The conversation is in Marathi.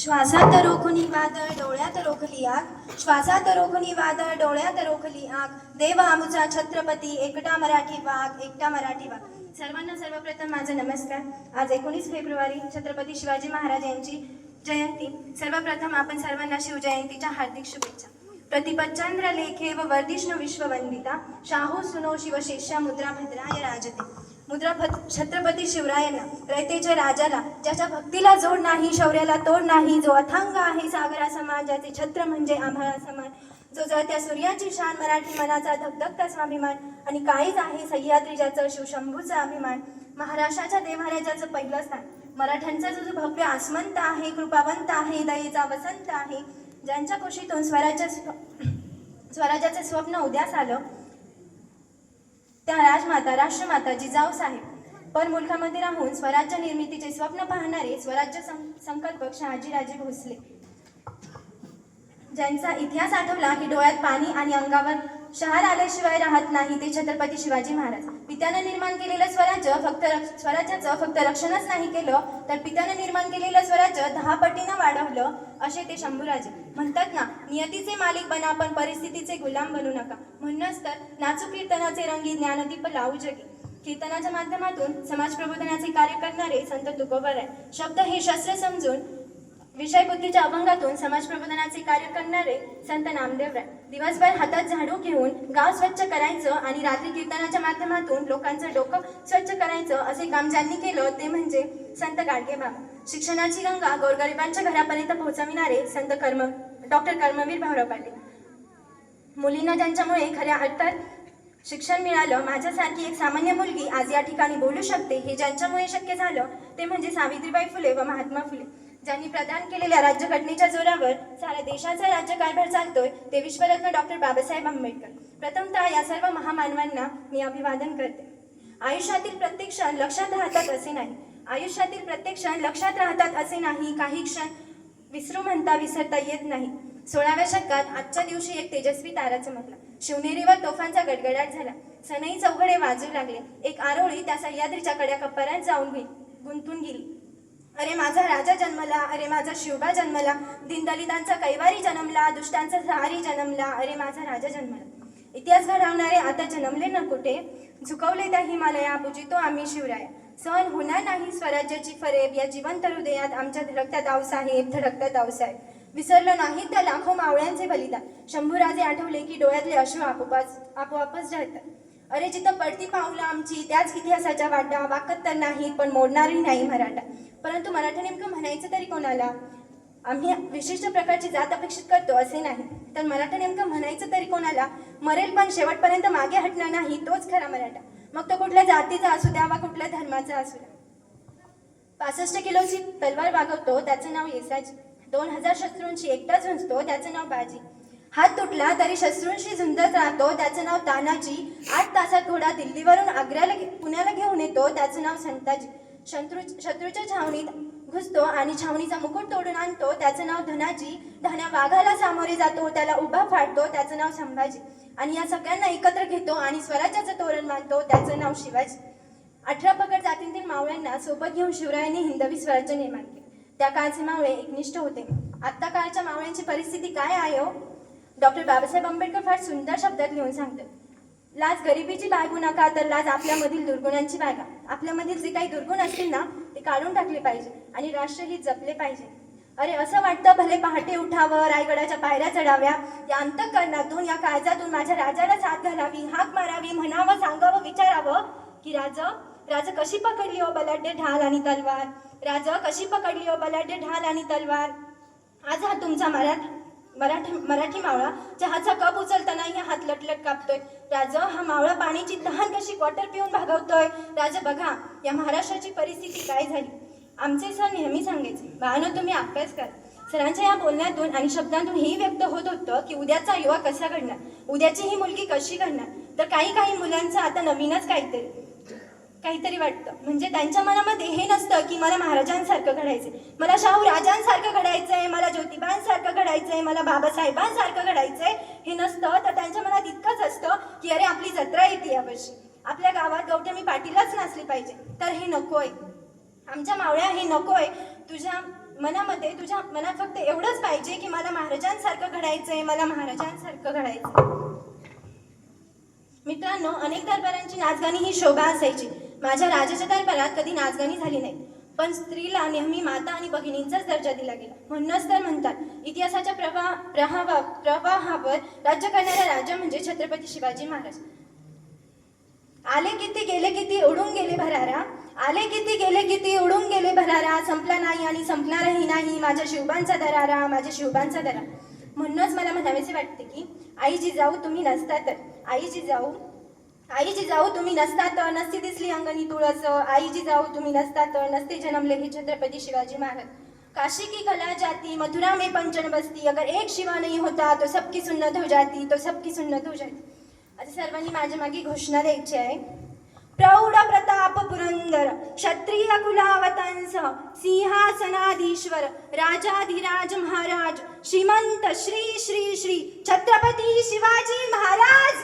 श्वासात रोखुनी वादळ डोळ्यात रोखली आग, श्वासात रोखुनी वादळ डोळ्यात रोखली आग, देव आमुचा छत्रपती एकटा मराठी वाघ, एकटा मराठी वाघ. सर्वांना सर्वप्रथम माझा नमस्कार. आज 19 फेब्रुवारी छत्रपती शिवाजी महाराज यांची जयंती. सर्वप्रथम आपण सर्वांना शिवजयंतीच्या हार्दिक शुभेच्छा. प्रतिपच्चंद्र लेखे व वर्धिष्णू विश्ववंदिता, शाहू सुनो शिवशेषा मुद्रा भद्राय राजते. मुद्रा छत्रपती शिवरायांना, रयतेच्या राजाला, ज्याच्या भक्तीला जोड नाही, शौर्याला तोड नाही, जो अथांग आहे सागरा समान, ज्याचे छत्र म्हणजे आभाळा समान, जो जळत्या सूर्याची शान, मराठी मनाचा धगधगता स्वाभिमान, आणि काळीज आहे सह्याद्री ज्याचं, शिवशंभूचा अभिमान, महाराष्ट्राच्या देवराज्याचं पहिलं स्थान, मराठ्यांचा जो भव्य आसमंत आहे, कृपावंत आहे, दयेचा वसंत आहे, ज्यांच्या कुशीतून स्वराज्याचे स्वप्न उद्यास आलं, त्या राजमाता राष्ट्रमाता जिजाऊ साहेब. पर मुलखामध्ये राहून स्वराज्य निर्मितीचे स्वप्न पाहणारे स्वराज्य संकल्पक शहाजीराजे भोसले, ज्यांचा इतिहास आठवला की डोळ्यात पाणी आणि अंगावर शहार आल्याशिवाय राहत नाही, ते छत्रपती शिवाजी महाराज. पित्यानं निर्माण केलेलं स्वराज्याचं फक्त रक्षणच नाही केलं, तर पित्यानं निर्माण केलेलं स्वराज्य 10 पटीनं वाढवलं, असे ते शंभूराजे. म्हणतात ना, नियतीचे मालिक बना पण परिस्थितीचे गुलाम बनू नका. म्हणूनच तर नाचू कीर्तनाचे रंगी, ज्ञानदीप लावू जगी. कीर्तनाच्या माध्यमातून समाज प्रबोधनाचे कार्य करणारे संत तुकोबराय. शब्द हे शस्त्र समजून विषय बुद्धीच्या अभंगातून समाज प्रबोधनाचे कार्य करणारे संत नामदेवराय. दिवसभर हातात झाडू घेऊन गाव स्वच्छ करायचं आणि रात्री कीर्तनाच्या माध्यमातून लोकांचं डोकं स्वच्छ करायचं, असे काम ज्यांनी केलं ते म्हणजे संत गाडगेबाबा. शिक्षणाची गंगा गोरगरिबांच्या घरापर्यंत पोहोचविणारे संत डॉक्टर कर्मवीर भाऊराव पाटील. मुलींना ज्यांच्यामुळे खऱ्या अर्थात शिक्षण मिळालं, माझ्यासारखी एक सामान्य मुलगी आज या ठिकाणी बोलू शकते, हे ज्यांच्यामुळे शक्य झालं ते म्हणजे सावित्रीबाई फुले व महात्मा फुले. ज्यांनी प्रदान केलेल्या राज्यघटनेच्या जोरावर साऱ्या देशाचा राज्यकारभार चालतोय, ते विश्वरत्न डॉक्टर बाबासाहेब आंबेडकर. प्रथमतः या सर्व महामानवांना मी अभिवादन करते. आयुष्यातील प्रत्येक क्षण लक्षात राहतात असे नाही, आयुष्यातील प्रत्येक क्षण लक्षात राहतात असे नाही, काही क्षण विसरू म्हणता विसरता येत नाही. 16व्या शतकात आजच्या दिवशी एक तेजस्वी तारा चमकला, शिवनेरीवर तोफांचा गडगडाट झाला, सनई चौघडे वाजू लागले, एक आरोळी त्या सह्याद्रीच्या कड्या कप्पारात जाऊन गुंतून गेली. अरे माझा राजा जन्मला, अरे माझा शिवबा जन्मला, दीनदलितांचा कैवारी जन्मला, दुष्टांचा सहारी जन्मला, अरे माझा राजा जन्मला. इतिहास घडवणारे आता जन्मले न कुठे, झुकवले त्या हिमालया, पूजितो आम्ही शिवराया. सहन होणार नाही स्वराज्याची फरेब, या जिवंत हृदयात आमच्या धडकत्या दावसाहेब, धडकत्या दावसाहेब. विसरलो नाही त्या लाखो मावळ्यांचे बलिदान, शंभूराजे आठवले की डोळ्यातले अश्रू आपोआपच जळतात. अरे जिथं पडती पावलं आमची, त्याच इतिहासाच्या वाटा, वाकत तर नाही पण मोडणारही नाही मराठा. परंतु मराठा नेमकं म्हणायचं तरी कोणाला? आम्ही विशिष्ट प्रकारची जात अपेक्षित करतो असे नाही, तर मराठा नेमकं म्हणायचं तरी कोणाला? मरेल पण शेवटपर्यंत मागे हटणार नाही, तोच खरा मराठा. मग तो कुठल्या जातीचा असू द्या वा कुठल्या धर्माचा असू द्या. 65 किलोची तलवार वागवतो त्याचं नाव येसाजी, 2000 शत्रूंशी एकटा झुंजतो त्याचं नाव बाजी, हात तुटला तरी शत्रूंशी झुंजत राहतो त्याचं नाव तानाजी, 8 तासात घोडा दिल्लीवरून आग्र्याला पुण्याला घेऊन येतो त्याचं नाव संताजी, शत्रूच्या छावणीत घुसतो आणि छावणीचा मुकुट तोडून आणतो त्याचं नाव धनाजी, ढाण्या वाघाला सामोरे जातो त्याला उभा फाडतो त्याचं नाव संभाजी, आणि या सगळ्यांना एकत्र घेतो आणि स्वराज्याचं तोरण बांधतो त्याचं नाव शिवाजी. 18 पगड जातींतील मावळ्यांना सोबत घेऊन शिवरायांनी हिंदवी स्वराज्य निर्माण केले. त्या काळचे मावळे एकनिष्ठ होते. आत्ता काळच्या मावळ्यांची परिस्थिती काय आहे हो? डॉक्टर बाबासाहेब आंबेडकर फार सुंदर शब्दात लिहून सांगतात. लाज गरिबीची बाळगू नका, तर लाज आपल्यामधील दुर्गुणांची बाळगा. आपल्यामधील जे काही दुर्गुण असतील ना, ते काढून टाकले पाहिजे आणि राष्ट्रहित जपले पाहिजे. अरे असं वाटतं भले पहाटे उठावं, रायगडाच्या पायऱ्या चढाव्या, या अंतःकरणातून या काळजातून माझ्या राजाला साथ घालावी, हाक मारावी, म्हणावं, सांगावं, विचारावं की राज कशी पकडली हो बलाढ्य ढाल आणि तलवार, राज कशी पकडली हो बलाढ्य ढाल आणि तलवार. आज हा तुमचा मराठी मावळा चहाचा कप उचलतानाही हात लटलट कापतोय. राज हा मावळा पाण्याची तहान कशी क्वार्टर पिऊन भागवतोय. राज बघा या महाराष्ट्राची परिस्थिती काय झाली. आमचे सर नेहमी सांगायचे, बाळांनो तुम्ही अभ्यास करा. सरांच्या या बोलण्यातून आणि शब्दांतून हेही व्यक्त होत होतं की उद्याचा युवा कसा घडणार, उद्याची ही मुलगी कशी घडणार. तर काही मुलांचं आता नवीनच काहीतरी वाटतं. म्हणजे त्यांच्या मनामध्ये हे नसतं की मला महाराजांसारखं घडायचंय, मला शाहू राजांसारखं घडायचंय, मला ज्योतिबांसारखं घडायचंय, मला बाबासाहेबांसारखं घडायचंय, हे नसतं. तर त्यांच्या मनात इतकंच असतं की अरे आपली जत्रा येते यावर्षी, आपल्या गावात गौतमी पाटीलच नाचली पाहिजे. तर हे नकोय, आमच्या मावळ्या हे नकोय. तुझ्या मनामध्ये तुझ्या मनात फक्त एवढंच पाहिजे की मला महाराजांसारखं घडायचंय, मला महाराजांसारखं घडायचंय. मित्रांनो, अनेक दरबारांची नाचगाणी ही शोभा असायची. माझ्या राजाच्या दरबारात कधी नाचगाणी झाली नाही, पण स्त्रीला नेहमी माता आणि भगिनींचाच दर्जा दिला गेला. म्हणूनच तर म्हणतात, इतिहासाच्या प्रवाहावर राज्य करणारा राजा म्हणजे छत्रपती शिवाजी महाराज. आले किती गेले किती उडून गेले भरारा, आले किती गेले किती उडून गेले भरारा, संपला नाही आणि संपणारही नाही माझ्या शिवबांचा दरारा, माझ्या शिवबांचा दरारा. म्हणूनच मला म्हणावेसे वाटते की आई जिजाऊ तुम्ही नसता तर, आई जिजाऊ तुम्ही नसता तर नसती दिसली अंगणी तुळस, आई जिजाऊ तुम्ही नसता तर नसते जन्मले हे छत्रपती शिवाजी महाराज. काशी की कला जाती मथुरा में पंचन बसती, अगर एक शिवा नहीं होता तो सबकी सुन्नत हो जाती, तो सबकी सुन्नत हो जाती. आता सर्वांनी माझ्या मागे घोषणा द्यायची आहे. प्रौढ प्रताप पुरंदर क्षत्रिय कुलावतंस सिंहासनाधीश्वर राजाधिराज महाराज श्रीमंत श्री श्री श्री छत्रपती शिवाजी महाराज